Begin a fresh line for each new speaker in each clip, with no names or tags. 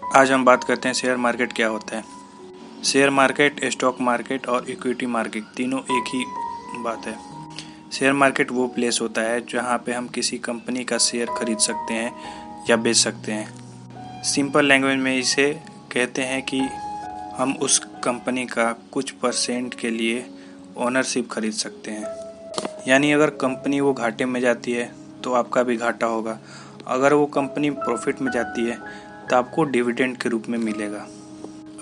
आज हम बात करते हैं शेयर मार्केट क्या होता है। शेयर मार्केट, स्टॉक मार्केट और इक्विटी मार्केट तीनों एक ही बात है। शेयर मार्केट वो प्लेस होता है जहाँ पे हम किसी कंपनी का शेयर खरीद सकते हैं या बेच सकते हैं। सिंपल लैंग्वेज में इसे कहते हैं कि हम उस कंपनी का कुछ परसेंट के लिए ओनरशिप खरीद सकते हैं। यानी अगर कंपनी वो घाटे में जाती है तो आपका भी घाटा होगा, अगर वो कंपनी प्रॉफिट में जाती है तो आपको डिविडेंड के रूप में मिलेगा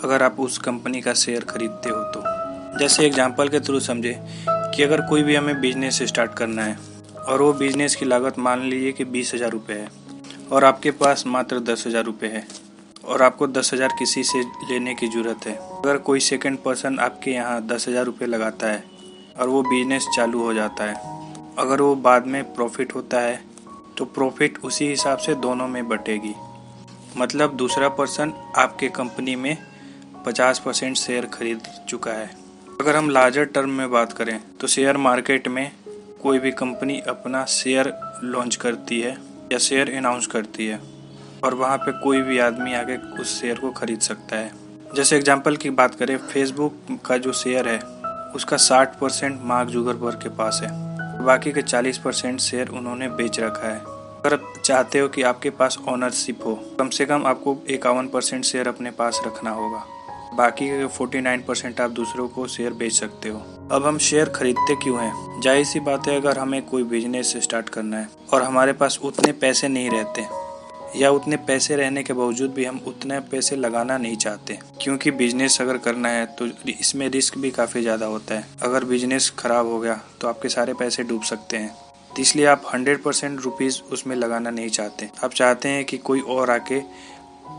अगर आप उस कंपनी का शेयर खरीदते हो तो। जैसे एग्जांपल के थ्रू समझे कि अगर कोई भी हमें बिजनेस स्टार्ट करना है और वो बिजनेस की लागत मान लीजिए कि 20,000 रुपये है और आपके पास मात्र 10,000 रुपये है और आपको 10,000 किसी से लेने की ज़रूरत है। अगर कोई सेकंड पर्सन आपके यहाँ 10,000 रुपये लगाता है और वो बिजनेस चालू हो जाता है, अगर वो बाद में प्रॉफिट होता है तो प्रॉफिट उसी हिसाब से दोनों में बटेगी। मतलब दूसरा पर्सन आपके कंपनी में 50% शेयर खरीद चुका है। अगर हम लार्जर टर्म में बात करें तो शेयर मार्केट में कोई भी कंपनी अपना शेयर लॉन्च करती है या शेयर अनाउंस करती है और वहाँ पे कोई भी आदमी आके उस शेयर को खरीद सकता है। जैसे एग्जांपल की बात करें, फेसबुक का जो शेयर है उसका 60% मार्क जुकरबर्ग के पास है, बाकी के 40% शेयर उन्होंने बेच रखा है। अगर आप चाहते हो कि आपके पास ओनरशिप हो, कम से कम आपको 51% शेयर अपने पास रखना होगा, बाकी के 49% आप दूसरों को शेयर बेच सकते हो। अब हम शेयर खरीदते क्यों हैं? जाहिर सी बात है, अगर हमें कोई बिजनेस स्टार्ट करना है और हमारे पास उतने पैसे नहीं रहते या उतने पैसे रहने के बावजूद भी हम उतने पैसे लगाना नहीं चाहते, क्योंकि बिजनेस अगर करना है तो इसमें रिस्क भी काफ़ी ज़्यादा होता है। अगर बिजनेस खराब हो गया तो आपके सारे पैसे डूब सकते हैं, इसलिए आप 100% रुपीज़ उसमें लगाना नहीं चाहते। आप चाहते हैं कि कोई और आके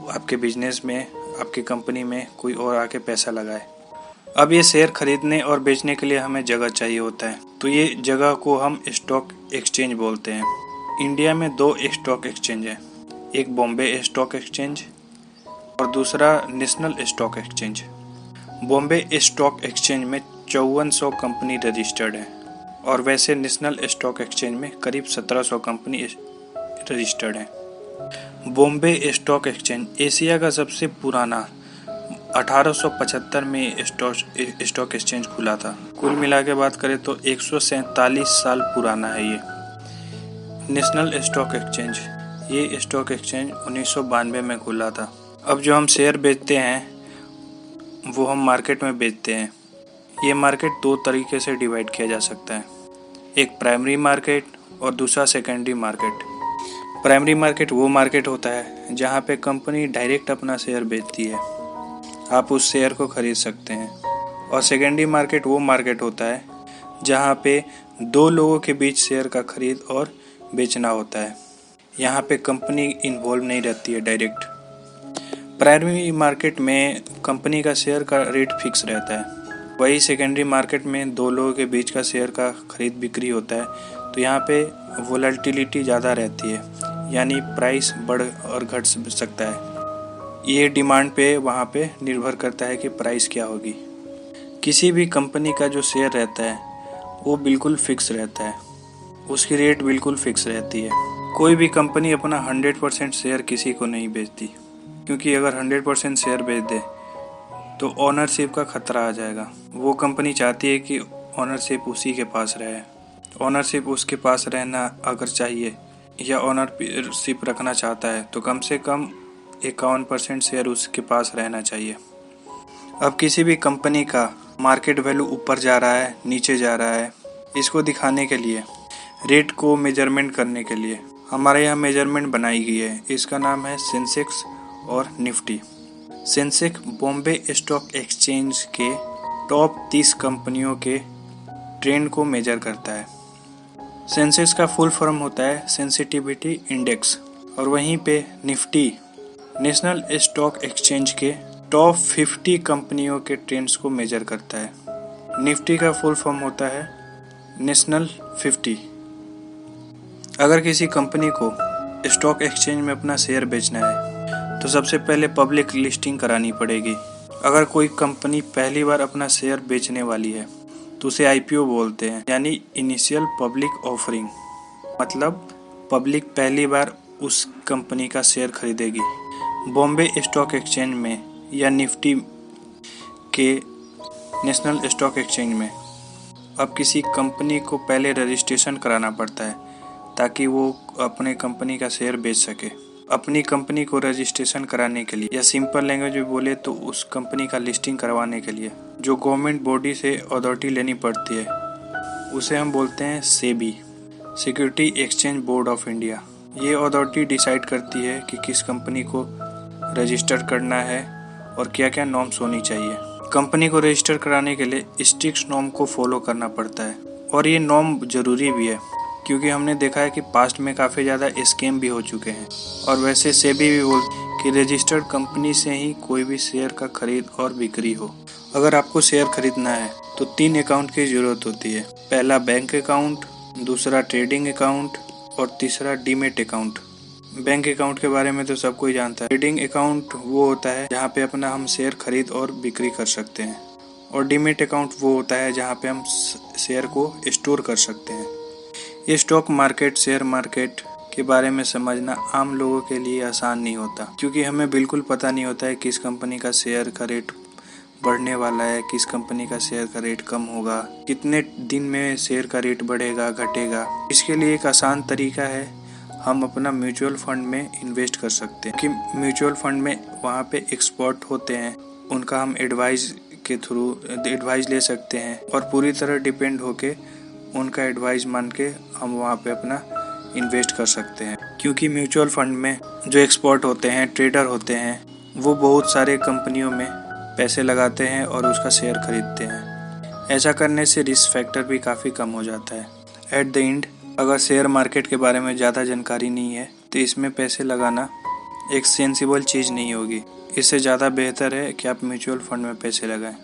आपके बिजनेस में, आपकी कंपनी में कोई और आके पैसा लगाए। अब ये शेयर खरीदने और बेचने के लिए हमें जगह चाहिए होता है, तो ये जगह को हम स्टॉक एक्सचेंज बोलते हैं। इंडिया में 2 स्टॉक एक्सचेंज है, एक बॉम्बे स्टॉक एक्सचेंज और दूसरा national stock exchange. Bombay stock exchange में 5400 कंपनी रजिस्टर्ड है और वैसे नेशनल स्टॉक एक्सचेंज में करीब 1700 कंपनी रजिस्टर्ड है। बॉम्बे स्टॉक एक्सचेंज एशिया का सबसे पुराना 1875 में स्टॉक एक्सचेंज खुला था। कुल मिला के बात करें तो 147 साल पुराना है ये। नेशनल स्टॉक एक्सचेंज, ये स्टॉक एक्सचेंज 1992 में खुला था। अब जो हम शेयर बेचते हैं वो हम मार्केट में बेचते हैं। ये मार्केट 2 तरीके से डिवाइड किया जा सकता है, एक प्राइमरी मार्केट और दूसरा सेकेंडरी मार्केट। प्राइमरी मार्केट वो मार्केट होता है जहाँ पे कंपनी डायरेक्ट अपना शेयर बेचती है, आप उस शेयर को खरीद सकते हैं। और सेकेंडरी मार्केट वो मार्केट होता है जहाँ पे 2 लोगों के बीच शेयर का खरीद और बेचना होता है, यहाँ पे कंपनी इन्वॉल्व नहीं रहती है डायरेक्ट। प्राइमरी मार्केट में कंपनी का शेयर का रेट फिक्स रहता है, वही सेकेंडरी मार्केट में 2 लोगों के बीच का शेयर का खरीद बिक्री होता है, तो यहाँ पे वोलेटिलिटी ज़्यादा रहती है, यानी प्राइस बढ़ और घट सकता है। ये डिमांड पे वहाँ पे निर्भर करता है कि प्राइस क्या होगी। किसी भी कंपनी का जो शेयर रहता है वो बिल्कुल फिक्स रहता है, उसकी रेट बिल्कुल फिक्स रहती है। कोई भी कंपनी अपना 100% शेयर किसी को नहीं बेचती, क्योंकि अगर 100% शेयर बेच दे तो ओनरशिप का खतरा आ जाएगा। वो कंपनी चाहती है कि ओनरशिप उसी के पास रहे। ओनरशिप उसके पास रहना अगर चाहिए या ओनरशिप रखना चाहता है तो कम से कम 51% शेयर उसके पास रहना चाहिए। अब किसी भी कंपनी का मार्केट वैल्यू ऊपर जा रहा है, नीचे जा रहा है, इसको दिखाने के लिए, रेट को मेजरमेंट करने के लिए हमारे यहाँ मेजरमेंट बनाई गई है। इसका नाम है सेंसेक्स और Nifty. Sensex Bombay stock exchange के टॉप 30 कंपनियों के ट्रेंड को मेजर करता है। सेंसेक्स का फुल फॉर्म होता है सेंसिटिविटी इंडेक्स, और वहीं पे निफ्टी नेशनल स्टॉक एक्सचेंज के टॉप 50 कंपनियों के ट्रेंड्स को मेजर करता है। निफ्टी का फुल फॉर्म होता है नेशनल 50। अगर किसी कंपनी को स्टॉक एक्सचेंज में अपना शेयर बेचना है तो सबसे पहले पब्लिक लिस्टिंग करानी पड़ेगी। अगर कोई कंपनी पहली बार अपना शेयर बेचने वाली है तो उसे आईपीओ बोलते हैं, यानी इनिशियल पब्लिक ऑफरिंग। मतलब पब्लिक पहली बार उस कंपनी का शेयर खरीदेगी। बॉम्बे स्टॉक एक्सचेंज में या निफ्टी के नेशनल स्टॉक एक्सचेंज में अब किसी कंपनी को पहले रजिस्ट्रेशन कराना पड़ता है ताकि वो अपने कंपनी का शेयर बेच सके। अपनी कंपनी को रजिस्ट्रेशन कराने के लिए या सिंपल लैंग्वेज में बोले तो उस कंपनी का लिस्टिंग करवाने के लिए जो गवर्नमेंट बॉडी से अथॉरिटी लेनी पड़ती है उसे हम बोलते हैं SEBI, security exchange board of India. ये अथॉरिटी डिसाइड करती है कि किस कंपनी को रजिस्टर करना है और क्या क्या नॉर्म्स होनी चाहिए। कंपनी को रजिस्टर कराने के लिए स्ट्रिक्ट नॉर्म को फॉलो करना पड़ता है और ये नॉर्म ज़रूरी भी है क्योंकि हमने देखा है कि पास्ट में काफ़ी ज़्यादा स्कैम भी हो चुके हैं। और वैसे सेबी भी बोलती कि रजिस्टर्ड कंपनी से ही कोई भी शेयर का खरीद और बिक्री हो। अगर आपको शेयर खरीदना है तो 3 अकाउंट की ज़रूरत होती है। पहला बैंक अकाउंट, दूसरा ट्रेडिंग अकाउंट और तीसरा डीमेट अकाउंट। बैंक अकाउंट के बारे में तो सब कोई जानता है। ट्रेडिंग अकाउंट वो होता है जहाँ पे अपना हम शेयर खरीद और बिक्री कर सकते हैं और डीमेट अकाउंट वो होता है जहाँ पे हम शेयर को स्टोर कर सकते हैं। ये स्टॉक मार्केट, शेयर मार्केट के बारे में समझना आम लोगों के लिए आसान नहीं होता क्योंकि हमें बिल्कुल पता नहीं होता है किस कंपनी का शेयर का रेट बढ़ने वाला है, किस कंपनी का शेयर का रेट कम होगा, कितने दिन में शेयर का रेट बढ़ेगा घटेगा। इसके लिए एक आसान तरीका है, हम अपना म्यूचुअल फंड में इन्वेस्ट कर सकते हैं कि म्यूचुअल फंड में वहाँ पे एक्सपर्ट होते हैं, उनका हम एडवाइस के थ्रू एडवाइस ले सकते हैं और पूरी तरह डिपेंड होके उनका एडवाइस मान के हम वहाँ पे अपना इन्वेस्ट कर सकते हैं। क्योंकि म्यूचुअल फंड में जो एक्सपर्ट होते हैं, ट्रेडर होते हैं, वो बहुत सारे कंपनियों में पैसे लगाते हैं और उसका शेयर खरीदते हैं। ऐसा करने से रिस्क फैक्टर भी काफ़ी कम हो जाता है। एट द एंड अगर शेयर मार्केट के बारे में ज़्यादा जानकारी नहीं है तो इसमें पैसे लगाना एक सेंसिबल चीज़ नहीं होगी। इससे ज़्यादा बेहतर है कि आप म्यूचुअल फंड में पैसे लगाएं।